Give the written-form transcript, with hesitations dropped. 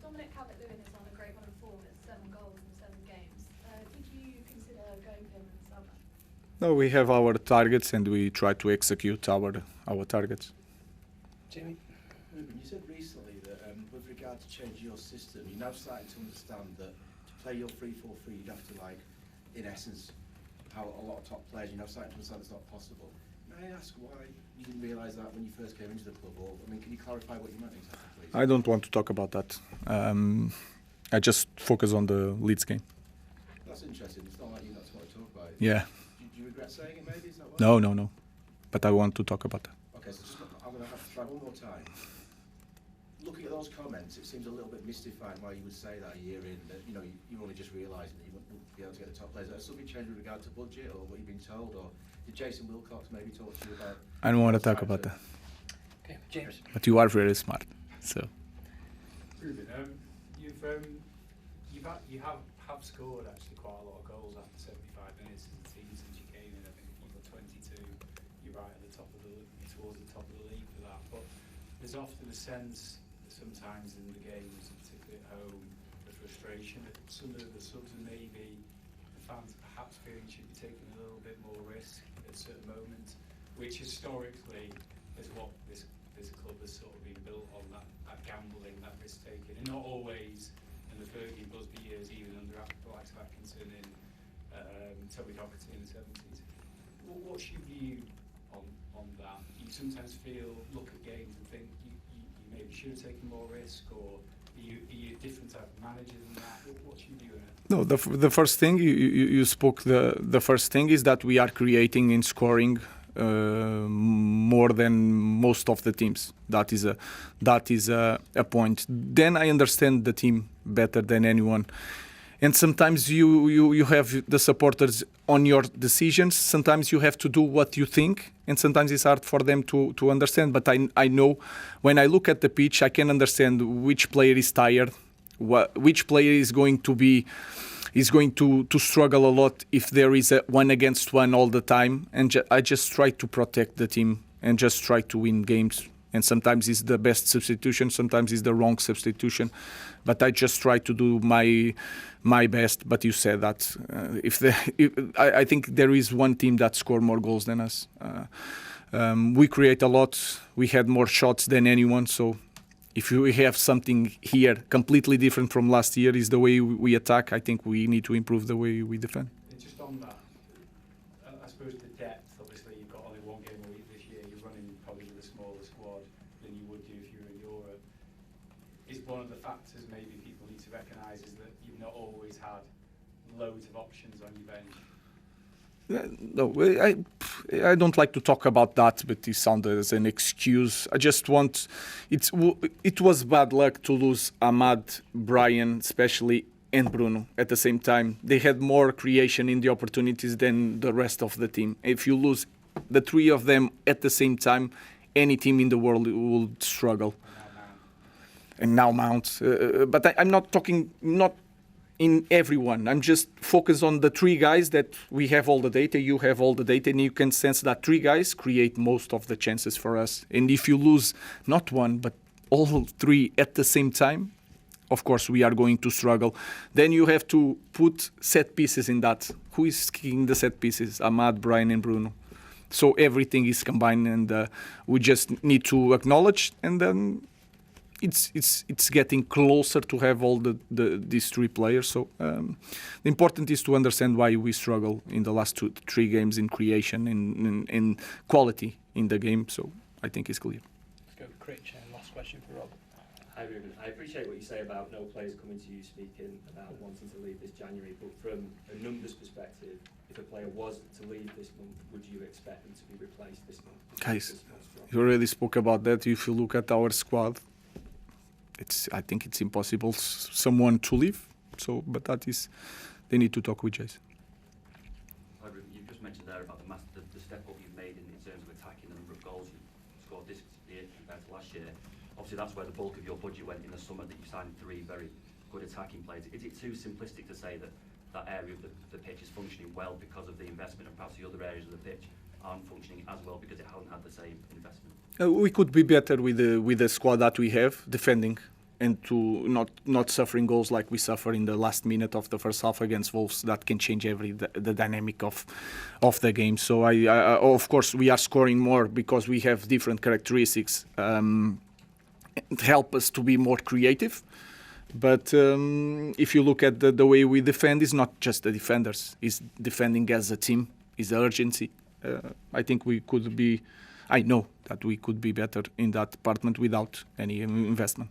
Dominic Calvert-Lewin is on a great run of form with 7 goals in 7 games. Did you consider going for him in the summer? No, we have our targets and we try to execute our targets. Jamie? Ruben, you said recently that with regard to changing your system, you're now starting to understand that to play your 3-4-3, you'd have to, like, in essence, how a lot of top players, you're now starting to understand it's not possible. May I ask why you didn't realise that when you first came into the club? Or, I mean, can you clarify what you meant exactly, please? I don't want to talk about that. I just focus on the Leeds game. That's interesting. It's not like you not want to talk about it. Yeah. Do you regret saying it maybe? Is that why? No. But I want to talk about that. Okay, so I'm going to have to try one more time. Looking at those comments, it seems a little bit mystifying why you would say that a year in, that you only just realising that you wouldn't be able to get the top players. Has something changed with regard to budget or what you've been told, or did Jason Wilcox maybe talk to you about? I don't want to talk about that. Okay, James. But you are very smart, so. Ruben, you have scored actually quite a lot of goals after 75 minutes as a team since you came in. I think you've got 22. You're right at the top of towards the top of the league for that. But there's often a sense that sometimes in the games, particularly at home, the frustration that some of the subs and maybe the fans perhaps feeling should be taking a little bit more risk at certain moments, which historically is what this club has sort of been built on, that gambling, that risk taking, and not always in the Fergie and Busby years, even under Alex Atkinson and Toby Doherty in the 70s. What's your view on that? Do you sometimes look at games and think you maybe should have taken more risk, or are you a different type of manager than that? What's your view on it? No, the first thing you spoke. The first thing is that we are creating and scoring more than most of the teams. That is a point. Then I understand the team better than anyone. And sometimes you have the supporters on your decisions. Sometimes you have to do what you think, and sometimes it's hard for them to understand. But I know when I look at the pitch, I can understand which player is tired, which player is going to struggle a lot if there is a 1-against-1 all the time. And I just try to protect the team and just try to win games. And sometimes it's the best substitution, sometimes it's the wrong substitution. But I just try to do my best. But you said that I think there is one team that scored more goals than us. We create a lot. We had more shots than anyone. So if we have something here completely different from last year, is the way we attack. I think we need to improve the way we defend. Just on that, I suppose the depth, obviously you've got only one game a week this year, you're running probably with a smaller squad than you would do if you were in Europe. Is one of the factors maybe people need to recognise is that you've not always had loads of options on your bench? No, I don't like to talk about that, but it sounded as an excuse. I just want... It was bad luck to lose Ahmad, Brian, especially, and Bruno at the same time. They had more creation in the opportunities than the rest of the team. If you lose the three of them at the same time, any team in the world will struggle. And now Mount. But I'm not talking... not in everyone. I'm just focused on the three guys that we have all the data, you have all the data, and you can sense that three guys create most of the chances for us. And if you lose not one, but all three at the same time, of course we are going to struggle. Then you have to put set pieces in that. Who is kicking the set pieces? Ahmad, Brian and Bruno. So everything is combined, and we just need to acknowledge, and then it's getting closer to have all these three players. So the important is to understand why we struggle in the last 2-3 games in creation, in quality in the game. So I think it's clear. Let's go to Critch and last question for Rob. Hi Ruben, I appreciate what you say about no players coming to you speaking about wanting to leave this January, but from a numbers perspective, if a player was to leave this month, would you expect them to be replaced this month? Guys, you already spoke about that. If you look at our squad, I think it's impossible someone to leave. So, but that is, they need to talk with Jason. Hi Ruben, you've just mentioned there about the step up you've made in terms of attacking, the number of goals you scored this year compared to last year. Obviously, that's where the bulk of your budget went in the summer, that you signed 3 very good attacking players. Is it too simplistic to say that that area of the pitch is functioning well because of the investment, and perhaps the other areas of the pitch aren't functioning as well because it hasn't had the same investment? We could be better with the squad that we have defending. and to not suffering goals like we suffer in the last minute of the first half against Wolves. That can change the dynamic of the game. So I of course we are scoring more because we have different characteristics. Help us to be more creative. But if you look at the way we defend, it's not just the defenders. It's defending as a team. It's the urgency. I think we could be. I know that we could be better in that department without any investment.